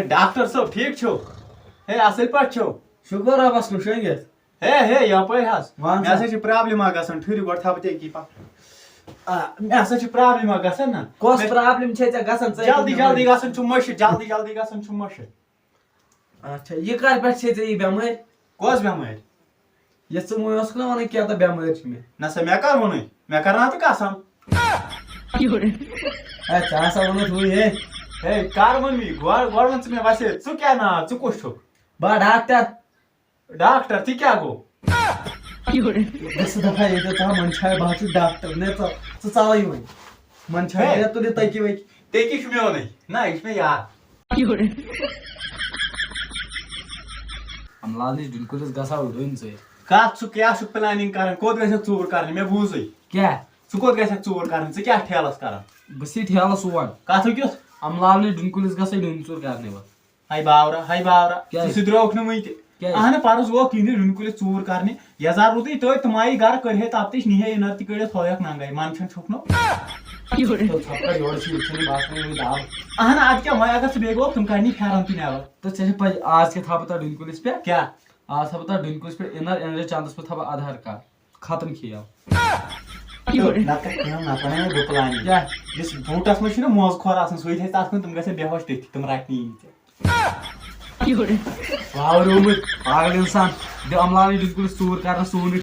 Doctor صٲب ٹھیک چھو ہے اصل پٲٹھۍ چھو شُکر رۄبس کُن شۄنٛگِتھ ہے یپٲرۍ حظ وَن مےٚ سا. ہسا چھِ پرابلِم اکھ گژھان ٹھٕہرِو گۄڈٕ تھاو بہٕ ژےٚ أکی مےٚ ہسا چھِ پرابلِم اکھ گژھان نا کۄس پرٛابلِم چھے ژےٚ گژھان جلدی جلدی گژھان چھُ مٔشِد جلدی جلدی گژھان چھُ مٔشِد اچھا یہِ کر پٮ۪ٹھ چھے ژےٚ یہِ بٮ۪مٲرۍ کۄس بٮ۪مٲرۍ یہِ ژٕ وۄنۍ اوسُکھ نا وَنان کیٛاہ تہٕ بٮ۪مٲرۍ چھِ مےٚ نہ سا مےٚ کر ووٚنُے مےٚ کرناو ژٕ قسم اے ژےٚ ہسا ووٚنُتھ ہُے ہے کر ووٚن مےٚ گۄڈٕ وَن ژٕ مےٚ وسے ژٕ کیٛاہ ناو ژٕ کُس چھُکھ بہٕ ڈاکٹر ڈاکٹر تہِ کیٛاہ گوٚو گژھٕ دپہا ییٚتہِ ژٕ منٛدچھاے بہٕ حظ چھُس ڈاکٹر نے ژٕ ژَلٕے وۄنۍ منٛدچھاے مےٚ تُلہِ تٔکی وٕکۍ تے کیٛاہ چھُ مےٚ ووٚنُے نہ یہِ چھُ مےٚ یاد املال نِش ڈُنۍ کُلِس گژھو ڈوٗنۍ ژٔرۍ کتھ ژٕ کیٛاہ چھُکھ پلانِنگ کران کوٚت گژھکھ ژوٗر کرنہِ مےٚ بوٗزٕے کیٛاہ ژٕ کوٚت گژھکھ ژوٗر کرنہِ ژٕ کیٛاہ ٹھیلس کران بہٕ چھُسے ٹھیلس اور کتھ کیُتھ املال نِش ڈُنۍ کُلِس گژھے ڈوٗنۍ ژوٗر کرنہِ وۄنۍ ہاے باورا کیٛازِ؟ ژٕ درٛاوُکھ نہٕ وٕنہِ تہِ کیٛازِ؟ اہنہٕ پرُس گوٚو کِہِنۍ ڈُنۍ کُلِس ژوٗر کرنہِ یزار روٗدٕے تٔتۍ تِم آیہِ گرٕ کٔرۍ ہے تپتِش نی ہے اِنر تہِ کٔڑِتھ تھویکھ ننگے منٛدچھان چھُکھ نہٕ یورٕ چھِ وٕچھان باسان یہِ دب اہنہٕ ادٕ کیٛاہ وۄنۍ اگر ژٕ بیٚیہِ گوٚو تِم کڑنی پھیرن تہِ نٮ۪بر تہٕ ژےٚ چھےٚ پَے آز کیٛاہ تھاو بہٕ تتھ ڈُنۍ کُلِس پٮ۪ٹھ کیٛاہ آز تھاو بہٕ تتھ ڈُنۍ کُلِس پٮ۪ٹھ اِنر چندس پٮ۪ٹھ تھاو بہٕ آدھار کارڈ ختم کھیل نتہٕ وَنے بہٕ پلانِنگ کیٛاہ یُس بوٗٹس منٛز چھُنہ موزٕ کھۄر آسان سُے تھایہِ تتھ کُن تِم گژھن بے ہوش تٔتھی تِم رٹنی واو روٗمٕتۍ پاگل انسان دِ املال نِش ڈُنۍ کُلِس ژوٗر کرنس ژوٗر